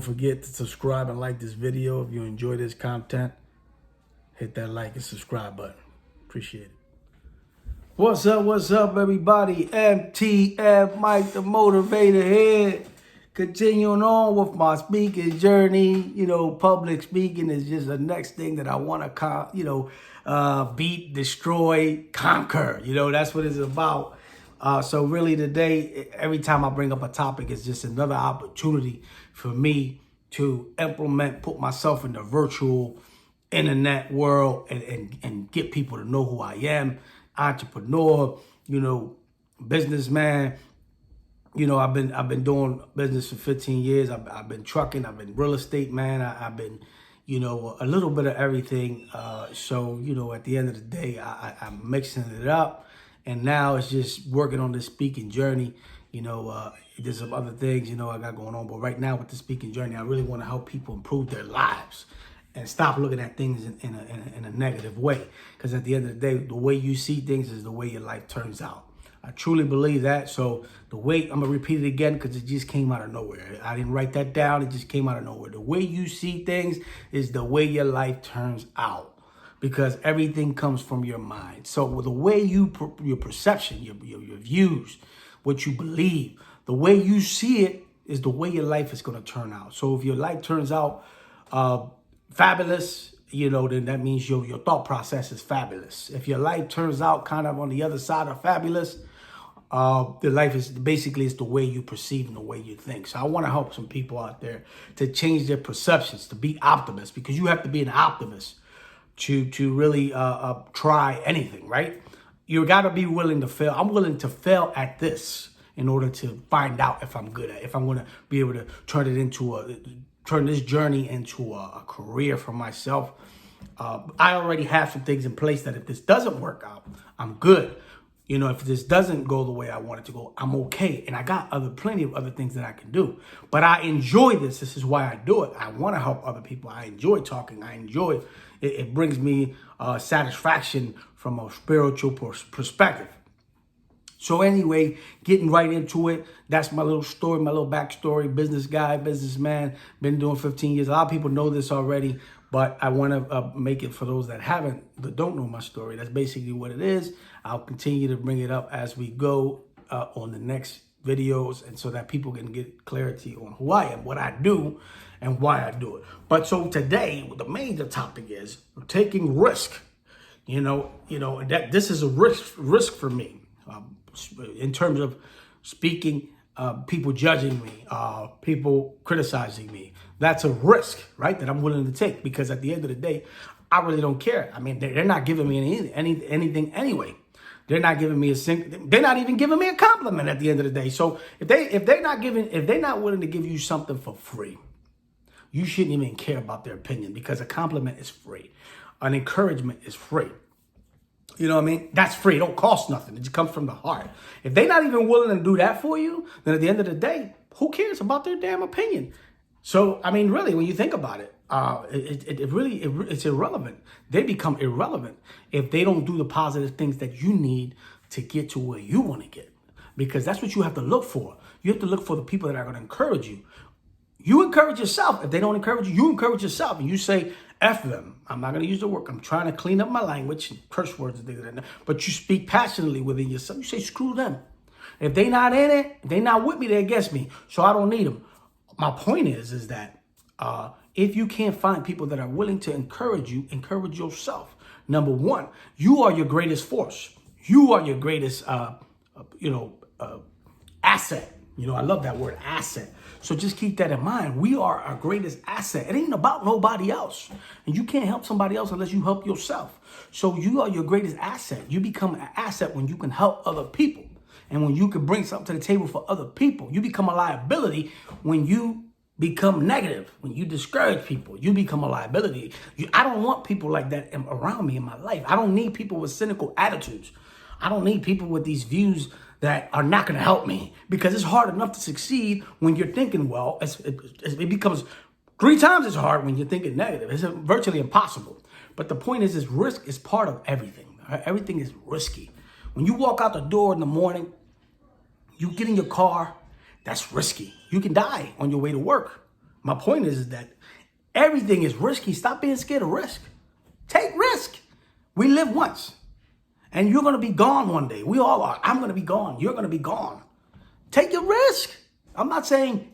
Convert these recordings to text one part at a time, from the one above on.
forget to subscribe and like this video. If you enjoy this content, hit that like and subscribe button. Appreciate it. What's up, everybody? MTF, Mike the Motivator here. Continuing on with my speaking journey. Public speaking is just the next thing that I want to, beat, destroy, conquer. That's what it's about. So really today, every time I bring up a topic, it's just another opportunity for me to put myself in the virtual internet world and get people to know who I am. Entrepreneur, businessman. I've been doing business for 15 years. I've been trucking. I've been real estate, man. I've been, a little bit of everything. So at the end of the day, I'm mixing it up. And now it's just working on this speaking journey. There's some other things, I got going on. But right now with the speaking journey, I really want to help people improve their lives and stop looking at things in a negative way. Because at the end of the day, the way you see things is the way your life turns out. I truly believe that. So I'm going to repeat it again because it just came out of nowhere. I didn't write that down. It just came out of nowhere. The way you see things is the way your life turns out. Because everything comes from your mind. So the way your perception, your views, what you believe, the way you see it is the way your life is going to turn out. So if your life turns out fabulous, then that means your thought process is fabulous. If your life turns out kind of on the other side of fabulous, the life is basically it's the way you perceive and the way you think. So I want to help some people out there to change their perceptions, to be optimists, because you have to be an optimist to really try anything, right? You got to be willing to fail. I'm willing to fail at this in order to find out if I'm good at it, if I'm going to be able to turn this journey into a career for myself. I already have some things in place that if this doesn't work out, I'm good. If this doesn't go the way I want it to go, I'm okay. And I got plenty of other things that I can do. But I enjoy this. This is why I do it. I want to help other people. I enjoy talking. I enjoy it. It brings me satisfaction from a spiritual perspective. So anyway, getting right into it, that's my little story, my little backstory. Business guy, businessman, been doing 15 years. A lot of people know this already, but I want to make it for those that don't know my story. That's basically what it is. I'll continue to bring it up as we go on the next videos, and so that people can get clarity on who I am, what I do, and why I do it. But so today, the major topic is taking risk. That this is a risk for me. In terms of speaking, people judging me, people criticizing me. That's a risk, right, that I'm willing to take, because at the end of the day, I really don't care. I mean, they're not giving me anything anyway. They're not giving me they're not even giving me a compliment at the end of the day. So if they're not willing to give you something for free, you shouldn't even care about their opinion, because a compliment is free. An encouragement is free. You know what I mean? That's free. It don't cost nothing. It just comes from the heart. If they're not even willing to do that for you, then at the end of the day, who cares about their damn opinion? So, I mean, really, when you think about it, it's irrelevant. They become irrelevant if they don't do the positive things that you need to get to where you want to get. Because that's what you have to look for. You have to look for the people that are going to encourage you. You encourage yourself. If they don't encourage you, you encourage yourself. And you say, F them. I'm not going to use the word. I'm trying to clean up my language, curse words and things like that. But you speak passionately within yourself. You say, screw them. If they not in it, they not with me, they're against me. So I don't need them. My point is that if you can't find people that are willing to encourage you, encourage yourself. Number one, you are your greatest force. You are your greatest, asset. I love that word, asset. So just keep that in mind. We are our greatest asset. It ain't about nobody else. And you can't help somebody else unless you help yourself. So you are your greatest asset. You become an asset when you can help other people. And when you can bring something to the table for other people. You become a liability when you become negative. When you discourage people, you become a liability. I don't want people like that around me in my life. I don't need people with cynical attitudes. I don't need people with these views that are not going to help me, because it's hard enough to succeed when you're thinking well. It becomes 3 times as hard when you're thinking negative. It's virtually impossible. But the point is risk is part of everything. Right? Everything is risky. When you walk out the door in the morning, you get in your car, that's risky. You can die on your way to work. My point is that everything is risky. Stop being scared of risk. Take risk. We live once. And you're going to be gone one day. We all are. I'm going to be gone. You're going to be gone. Take your risk. I'm not saying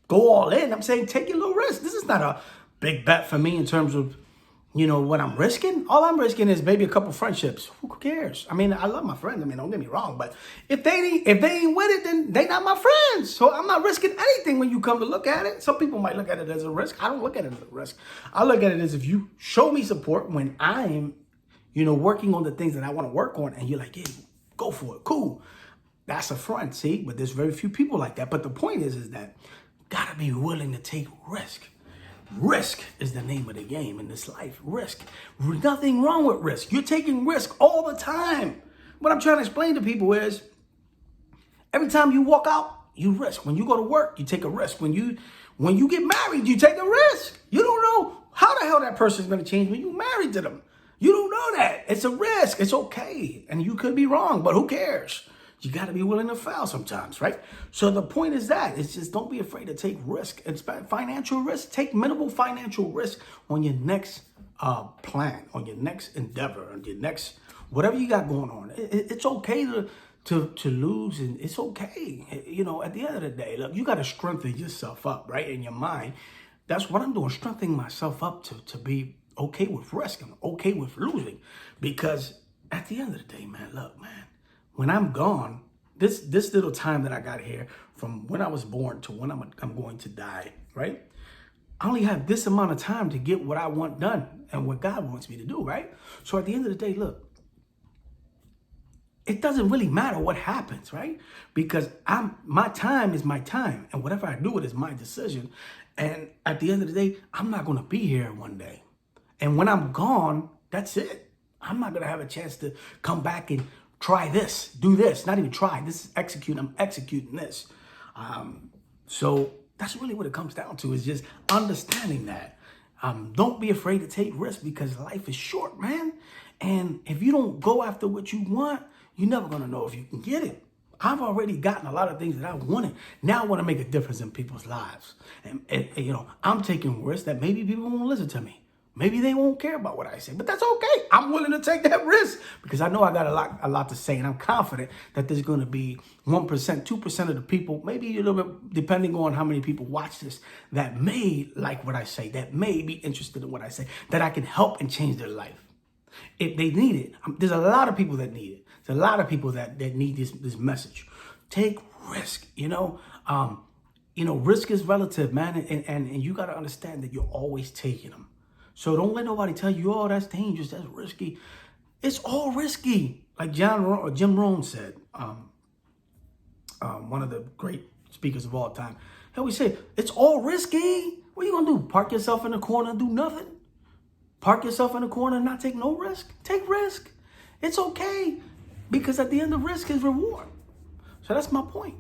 go all in. I'm saying take your little risk. This is not a big bet for me in terms of, what I'm risking. All I'm risking is maybe a couple friendships. Who cares? I mean, I love my friends. I mean, don't get me wrong. But if they ain't with it, then they not my friends. So I'm not risking anything when you come to look at it. Some people might look at it as a risk. I don't look at it as a risk. I look at it as if you show me support when I am, working on the things that I want to work on. And you're like, yeah, go for it. Cool. That's a friend, see? But there's very few people like that. But the point is that gotta be willing to take risk. Risk is the name of the game in this life. Risk. Nothing wrong with risk. You're taking risk all the time. What I'm trying to explain to people is every time you walk out, you risk. When you go to work, you take a risk. When you get married, you take a risk. You don't know how the hell that person's going to change when you're married to them. You don't know that. It's a risk. It's okay. And you could be wrong, but who cares? You got to be willing to fail sometimes, right? So the point is that it's just don't be afraid to take risk. It's financial risk. Take minimal financial risk on your next plan, on your next endeavor, on your next whatever you got going on. It's okay to lose, and it's okay. At the end of the day, look, you got to strengthen yourself up, right, in your mind. That's what I'm doing, strengthening myself up to be okay with risk and okay with losing, because at the end of the day, man, look, man. When I'm gone, this little time that I got here, from when I was born to when I'm going to die, right? I only have this amount of time to get what I want done and what God wants me to do, right? So at the end of the day, look, it doesn't really matter what happens, right? Because my time is my time, and whatever I do, it is my decision. And at the end of the day, I'm not going to be here one day. And when I'm gone, that's it. I'm not going to have a chance to come back and try this, do this, not even try. This is execute. I'm executing this. So that's really what it comes down to, is just understanding that. Don't be afraid to take risks, because life is short, man. And if you don't go after what you want, you're never going to know if you can get it. I've already gotten a lot of things that I wanted. Now I want to make a difference in people's lives. And I'm taking risks that maybe people won't listen to me. Maybe they won't care about what I say, but that's okay. I'm willing to take that risk because I know I got a lot to say, and I'm confident that there's going to be 1%, 2% of the people, maybe a little bit, depending on how many people watch this, that may like what I say, that may be interested in what I say, that I can help and change their life. If they need it, there's a lot of people that need it. There's a lot of people that need this message. Take risk, risk is relative, man, and you got to understand that you're always taking them. So don't let nobody tell you, oh, that's dangerous, that's risky. It's all risky. Like Jim Rohn said, one of the great speakers of all time. He always said, it's all risky. What are you going to do? Park yourself in the corner and do nothing? Park yourself in the corner and not take no risk? Take risk. It's okay, because at the end of risk is reward. So that's my point.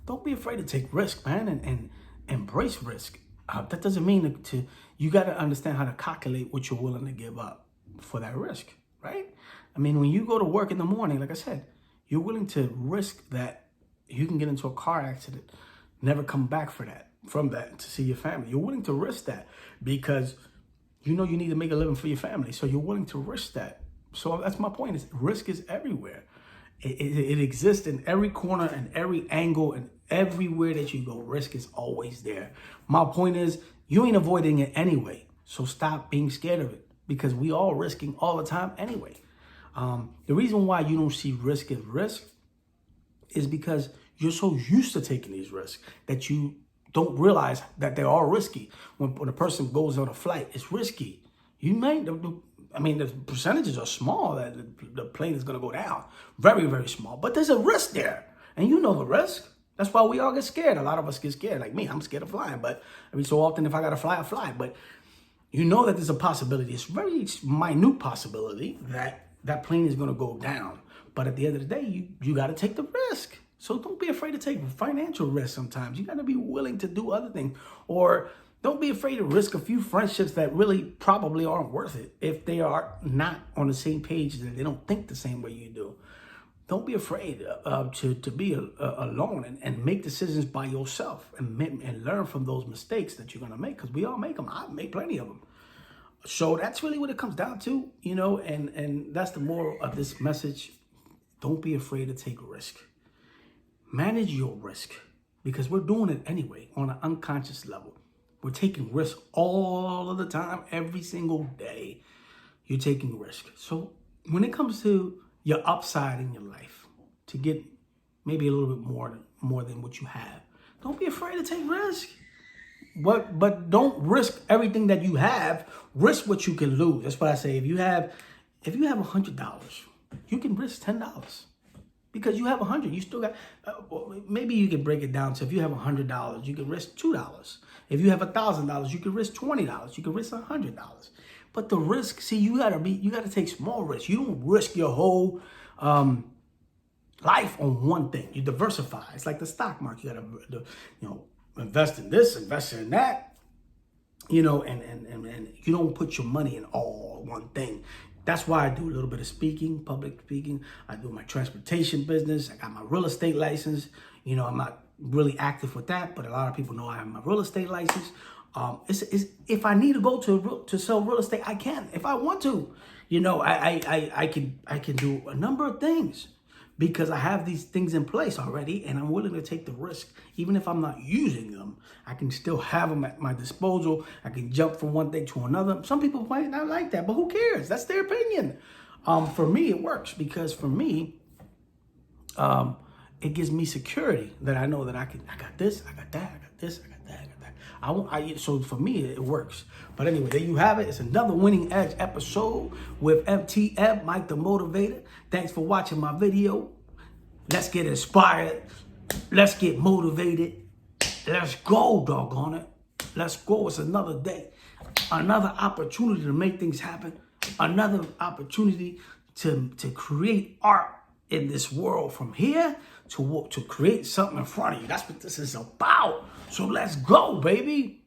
Don't be afraid to take risk, man, and embrace risk. That doesn't mean you got to understand how to calculate what you're willing to give up for that risk, right? I mean, when you go to work in the morning, like I said, you're willing to risk that you can get into a car accident, never come back from that to see your family. You're willing to risk that because you know you need to make a living for your family. So you're willing to risk that. So that's my point, is risk is everywhere. It exists in every corner and every angle, and everywhere that you go, risk is always there. My point is, you ain't avoiding it anyway. So stop being scared of it, because we all risking all the time anyway. The reason why you don't see risk as risk is because you're so used to taking these risks that you don't realize that they are risky. When a person goes on a flight, it's risky. The percentages are small that the plane is going to go down. Very, very small. But there's a risk there. And you know the risk. That's why we all get scared. A lot of us get scared. Like me, I'm scared of flying. But so often if I got to fly, I fly. But you know that there's a possibility. It's a very minute possibility that that plane is going to go down. But at the end of the day, you got to take the risk. So don't be afraid to take financial risk sometimes. You got to be willing to do other things. Or don't be afraid to risk a few friendships that really probably aren't worth it if they are not on the same page, and they don't think the same way you do. Don't be afraid to be alone and make decisions by yourself and learn from those mistakes that you're going to make, because we all make them. I've made plenty of them. So that's really what it comes down to, and that's the moral of this message. Don't be afraid to take a risk. Manage your risk, because we're doing it anyway on an unconscious level. We're taking risks all of the time, every single day. You're taking risk. So when it comes to your upside in your life, to get maybe a little bit more than what you have, don't be afraid to take risk. But don't risk everything that you have. Risk what you can lose. That's what I say. If you have $100, you can risk $10 because you have 100. You still got. Maybe you can break it down to, if you have $100, you can risk $2. If you have $1,000, you can risk $20. You can risk $100. But the risk, see, you gotta take small risks. You don't risk your whole life on one thing. You diversify. It's like the stock market. You gotta, invest in this, invest in that, and you don't put your money in all one thing. That's why I do a little bit of speaking, public speaking. I do my transportation business. I got my real estate license. I'm not really active with that, but a lot of people know I have my real estate license. If I need to go to sell real estate, I can. If I want to, I can do a number of things, because I have these things in place already, and I'm willing to take the risk. Even if I'm not using them, I can still have them at my disposal. I can jump from one thing to another. Some people might not like that, but who cares? That's their opinion. For me, it works, because for me, it gives me security that I know that I got this, I got that, I got this, I got that, I got that. So for me, it works. But anyway, there you have it. It's another Winning Edge episode with MTM, Mike the Motivator. Thanks for watching my video. Let's get inspired. Let's get motivated. Let's go, doggone it. Let's go. It's another day. Another opportunity to make things happen. Another opportunity to create art in this world, from here to create something in front of you. That's what this is about. So let's go, baby.